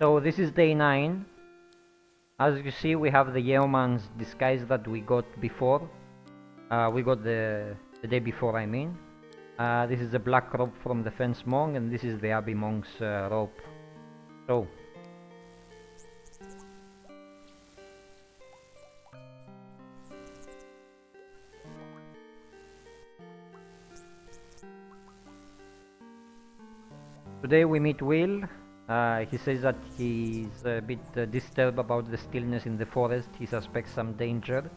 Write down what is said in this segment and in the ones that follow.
So this is day 9. As you see, we have the yeoman's disguise that we got before. We got the day before, I mean. This is the black robe from the fence monk, and this is the abbey monk's robe. So today we meet Will. He says that he's a bit disturbed about the stillness in the forest. He suspects some danger.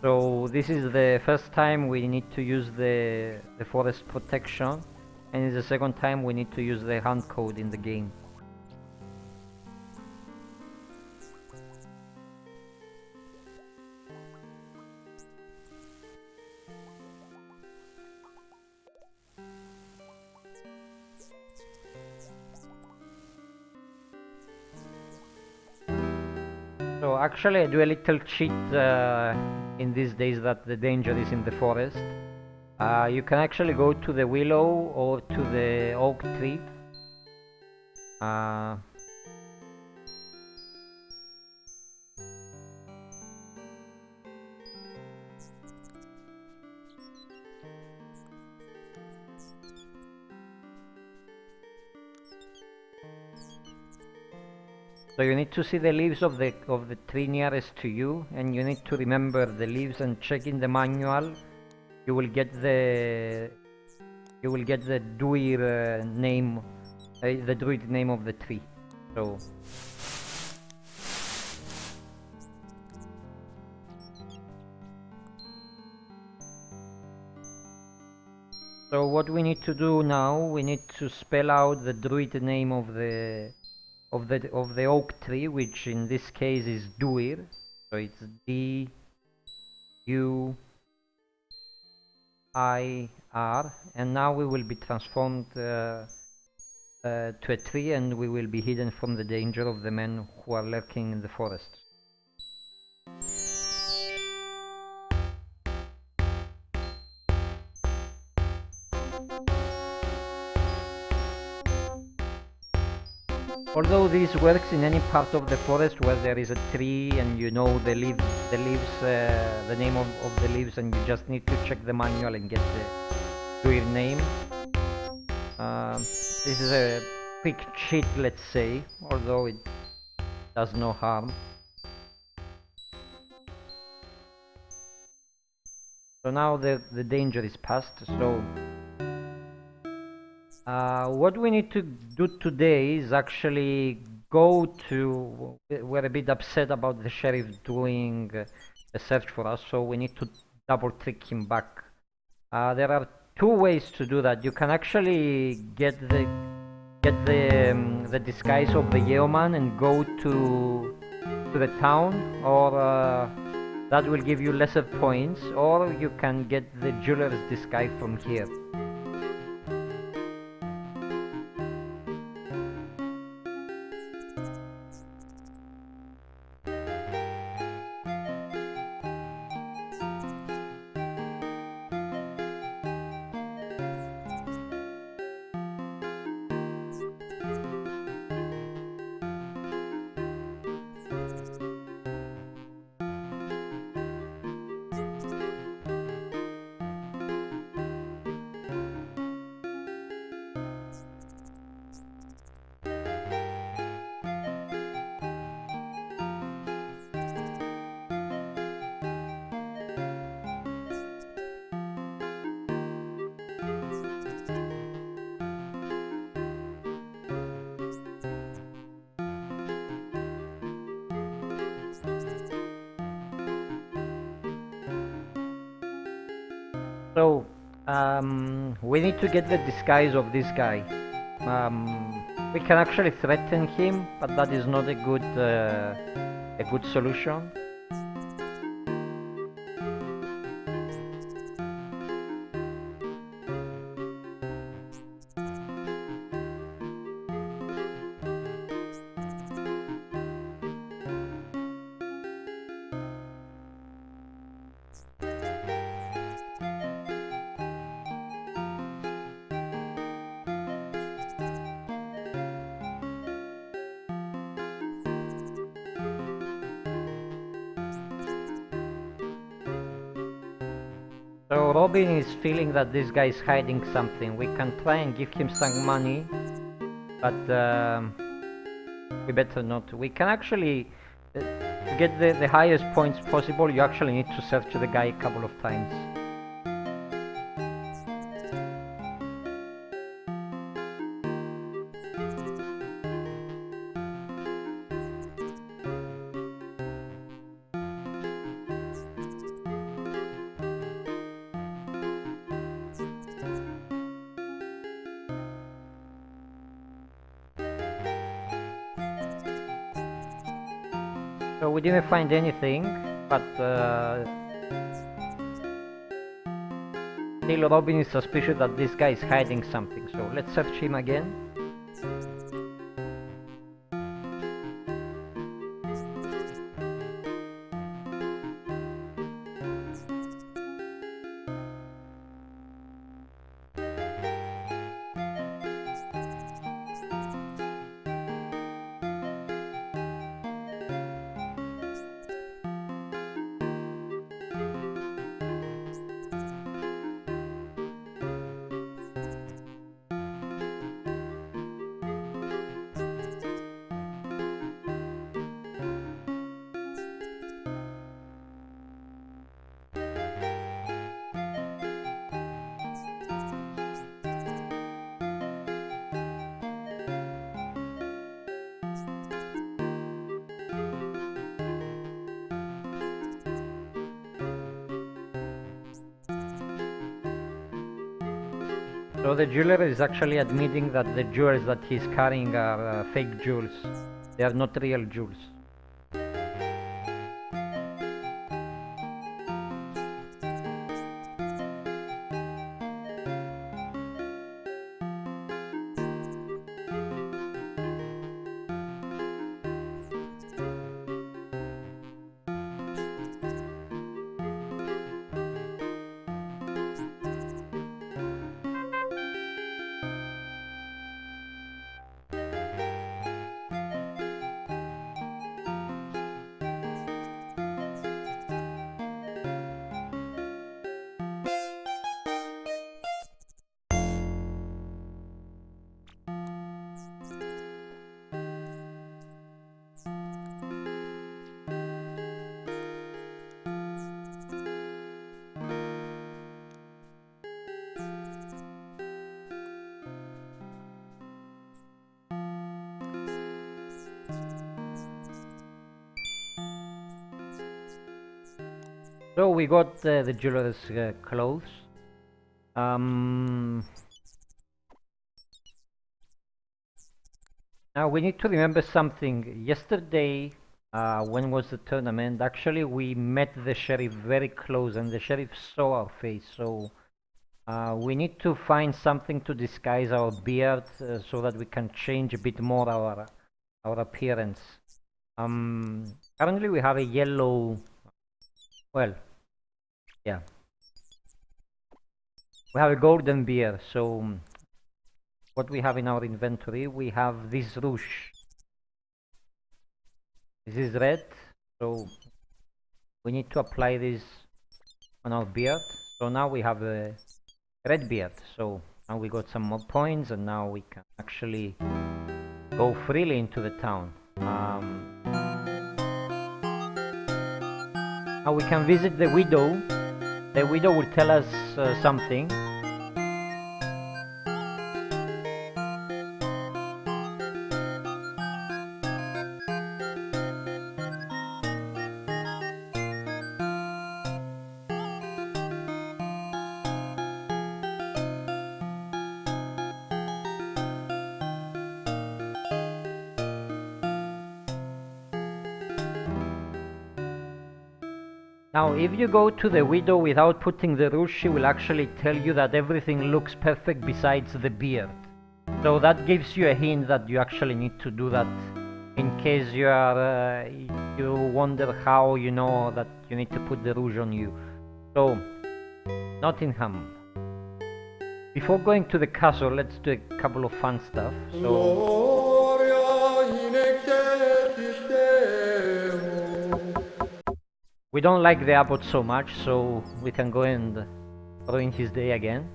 So this is the first time we need to use the forest protection, and it's the second time we need to use the hunt code in the game. So actually I do a little cheat in these days that the danger is in the forest. You can actually go to the willow or to the oak tree. So you need to see the leaves of the tree nearest to you, and you need to remember the leaves and check in the manual. You will get the druid name, the druid name of the tree. So what we need to do now, we need to spell out the druid name of the oak tree, which in this case is Duir. So it's D-U-I-R, and now we will be transformed to a tree, and we will be hidden from the danger of the men who are lurking in the forest. Although this works in any part of the forest where there is a tree and you know the name of the leaves, and you just need to check the manual and get the druid name. This is a quick cheat, let's say, although it does no harm. So now the danger is past. So what we need to do today is actually go to... We're a bit upset about the sheriff doing a search for us, so we need to double trick him back. There are two ways to do that. You can actually get the disguise of the yeoman and go to the town, or that will give you lesser points, or you can get the jeweler's disguise from here. So, we need to get the disguise of this guy. We can actually threaten him, but that is not a good solution. So Robin is feeling that this guy is hiding something. We can try and give him some money, but we better not. We can actually, to get the highest points possible, you actually need to search the guy a couple of times. So we didn't find anything, but still Robin is suspicious that this guy is hiding something, so let's search him again. So the jeweler is actually admitting that the jewels that he's carrying are fake jewels. They are not real jewels. So we got the jeweler's clothes. Now we need to remember something. Yesterday, when was the tournament? Actually, we met the sheriff very close, and the sheriff saw our face. So we need to find something to disguise our beard so that we can change a bit more our appearance. Currently, we have a yellow. Well, yeah. We have a golden beard, so what we have in our inventory, we have this rouge. This is red, so we need to apply this on our beard. So now we have a red beard, so now we got some more points, and now we can actually go freely into the town. Now we can visit the widow. The widow will tell us something. Now, if you go to the widow without putting the rouge, she will actually tell you that everything looks perfect besides the beard. So that gives you a hint that you actually need to do that in case you are you wonder how you know that you need to put the rouge on you. So, Nottingham. Before going to the castle, let's do a couple of fun stuff. So. We don't like the abbot so much, so we can go and ruin his day again.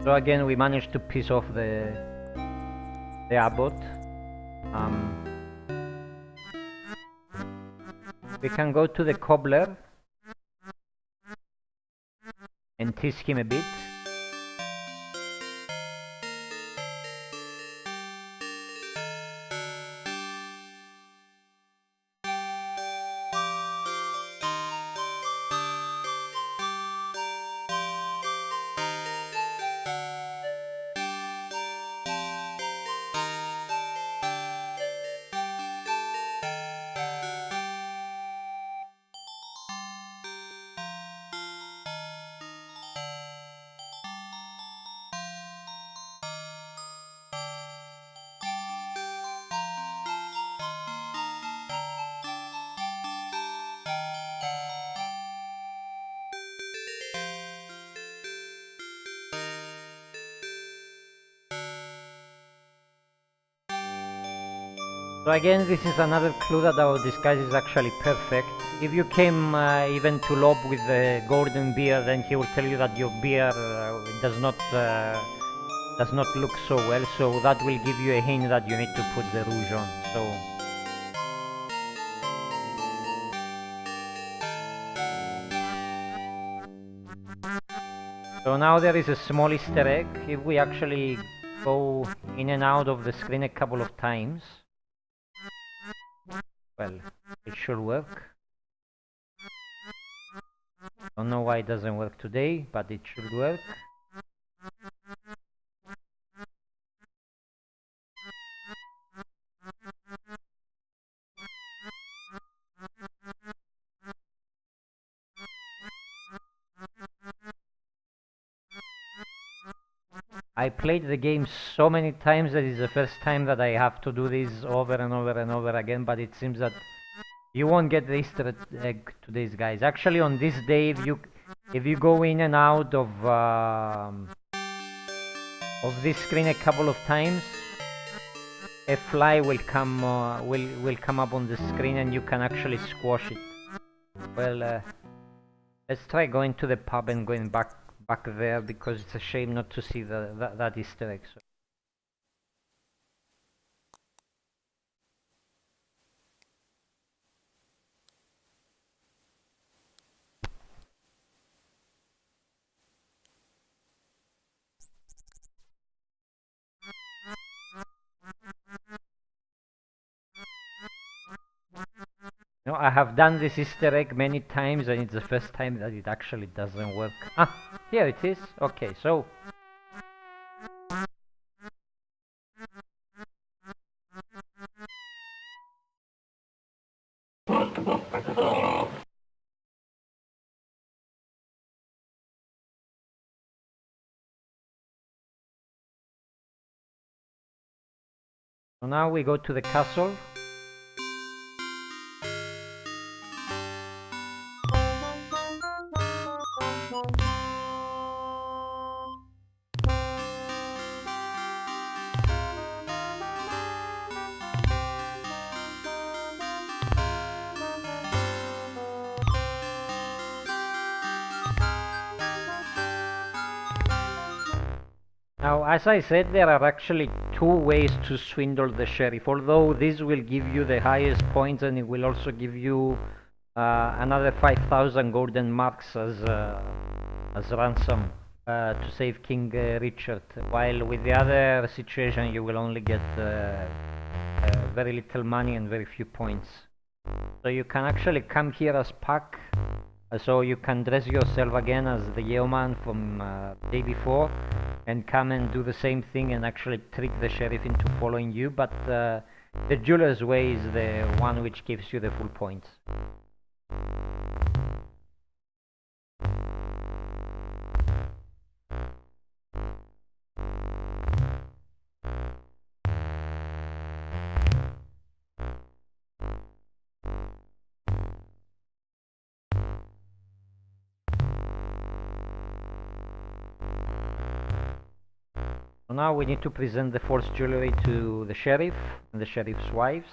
So again, we managed to piss off the abbot. We can go to the cobbler and tease him a bit. So again, this is another clue that our disguise is actually perfect. If you came even to Lob with a golden beard, then he will tell you that your beard does not look so well. So that will give you a hint that you need to put the rouge on. So now there is a small Easter egg. If we actually go in and out of the screen a couple of times, well, it should work. Don't know why it doesn't work today, but it should work. I played the game so many times that it's the first time that I have to do this over and over and over again, but it seems that you won't get the Easter egg to these guys. Actually, on this day, if you go in and out of this screen a couple of times, a fly will come up on the screen and you can actually squash it. Well, let's try going to the pub and going back there, because it's a shame not to see that Easter egg. No, I have done this Easter egg many times and it's the first time that it actually doesn't work. Ah, here it is. Okay, so now we go to the castle. Now, as I said, there are actually two ways to swindle the sheriff, although this will give you the highest points and it will also give you another 5,000 golden marks as ransom to save King Richard, while with the other situation you will only get very little money and very few points. So you can actually come here as Puck, So you can dress yourself again as the yeoman from day before and come and do the same thing and actually trick the sheriff into following you, but the jeweler's way is the one which gives you the full points. So now we need to present the false jewelry to the sheriff and the sheriff's wives.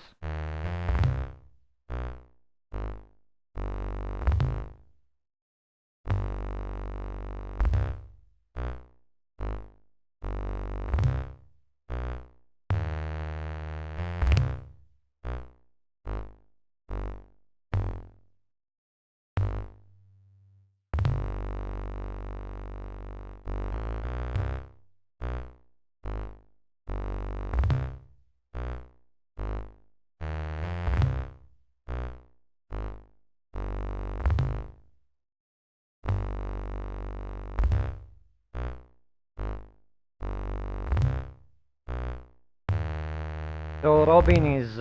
So Robin is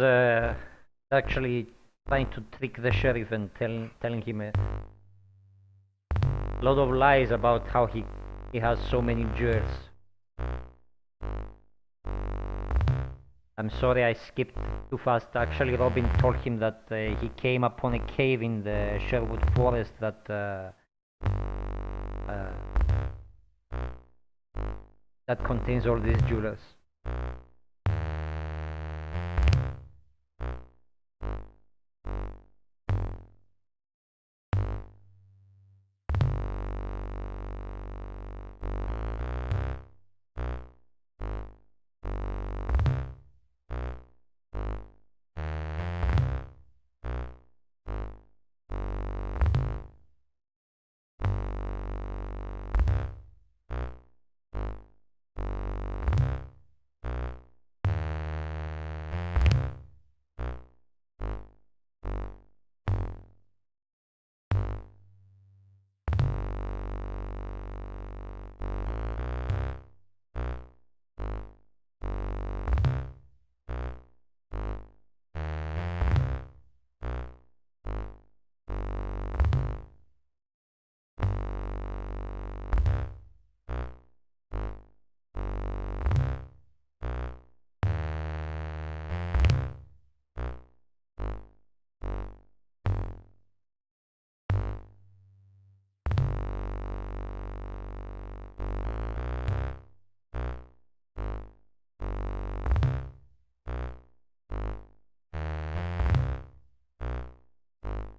actually trying to trick the sheriff and telling him a lot of lies about how he has so many jewels. I'm sorry I skipped too fast. Actually, Robin told him that he came upon a cave in the Sherwood Forest that contains all these jewels.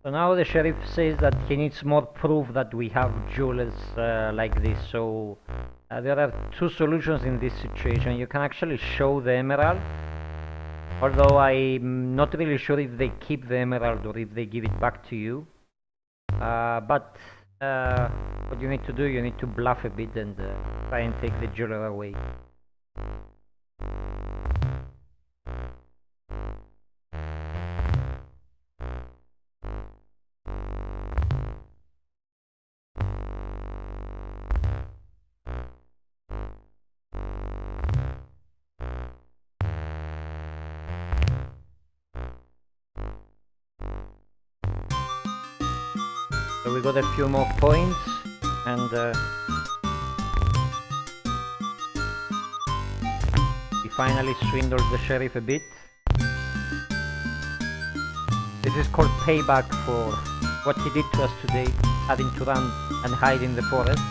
So now the sheriff says that he needs more proof that we have jewels like this. So there are two solutions in this situation. You can actually show the emerald, although I'm not really sure if they keep the emerald or if they give it back to you. But what you need to do, you need to bluff a bit and try and take the jeweler away. So we got a few more points, and we finally swindled the sheriff a bit. This is called payback for what he did to us today, having to run and hide in the forest.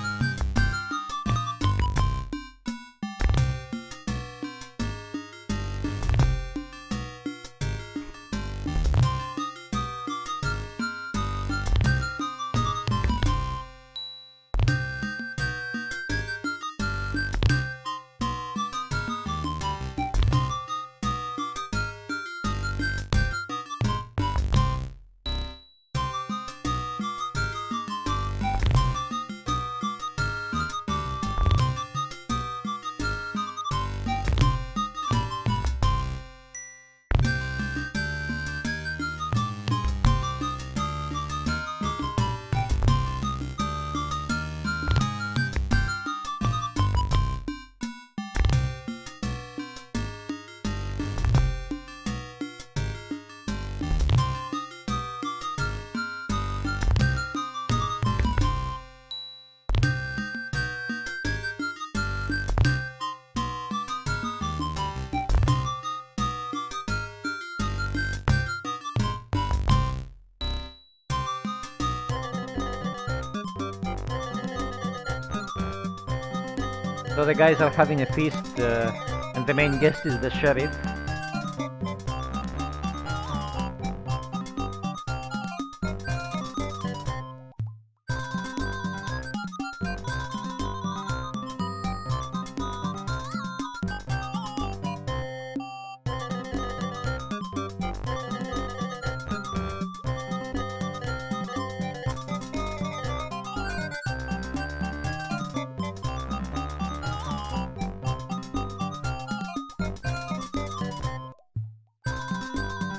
So the guys are having a feast, and the main guest is the sheriff.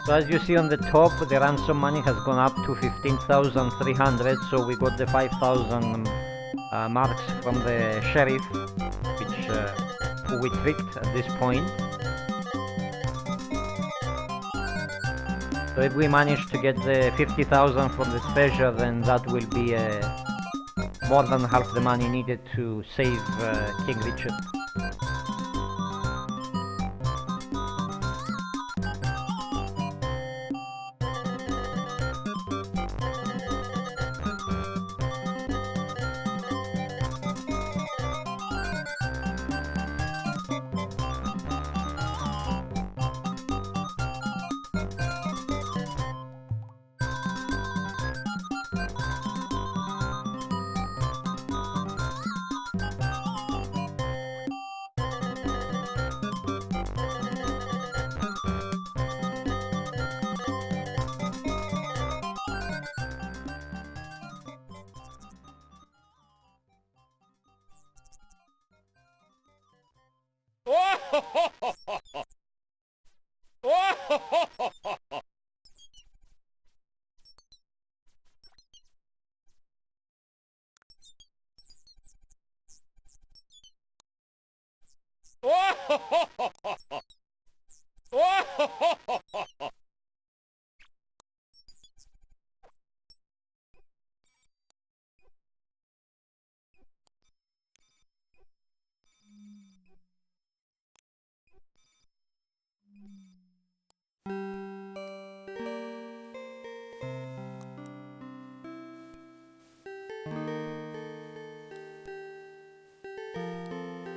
So as you see on the top, the ransom money has gone up to 15,300, so we got the 5,000 marks from the sheriff, who we tricked at this point. So if we manage to get the 50,000 from the treasure, then that will be more than half the money needed to save King Richard.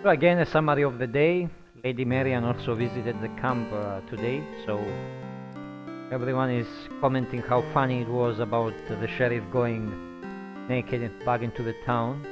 So again, a summary of the day. Lady Marian also visited the camp today, so everyone is commenting how funny it was about the sheriff going naked back into the town.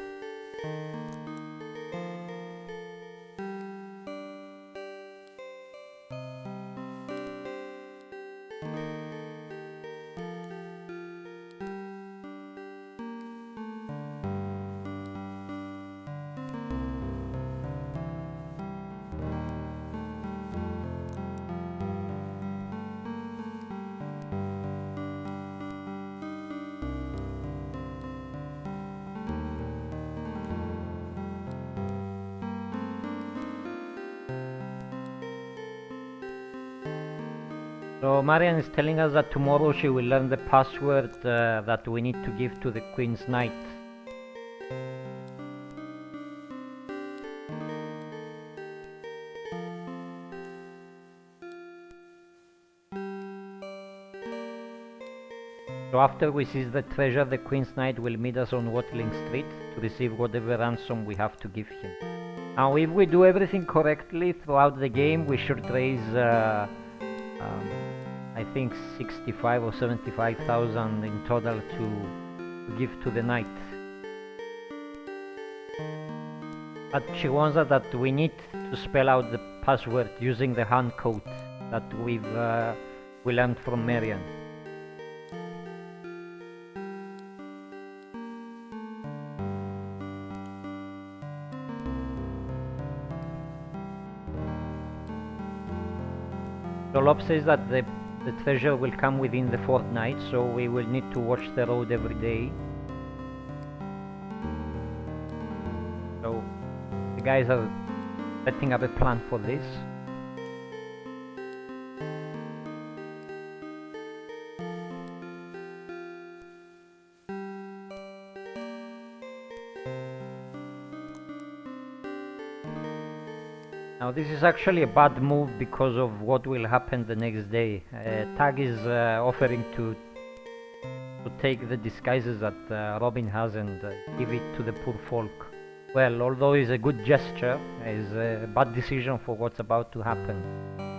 So Marian is telling us that tomorrow she will learn the password that we need to give to the Queen's Knight. So after we seize the treasure, the Queen's Knight will meet us on Watling Street to receive whatever ransom we have to give him. Now if we do everything correctly throughout the game, we should raise I think 65 or 75,000 in total to give to the knight. But she warns us that we need to spell out the password using the hand code that we learned from Marian. So Lob says that the treasure will come within the fortnight, so we will need to watch the road every day. So the guys are setting up a plan for this. Now this is actually a bad move because of what will happen the next day. Tag is offering to take the disguises that Robin has and give it to the poor folk. Well, although it's a good gesture, it's a bad decision for what's about to happen.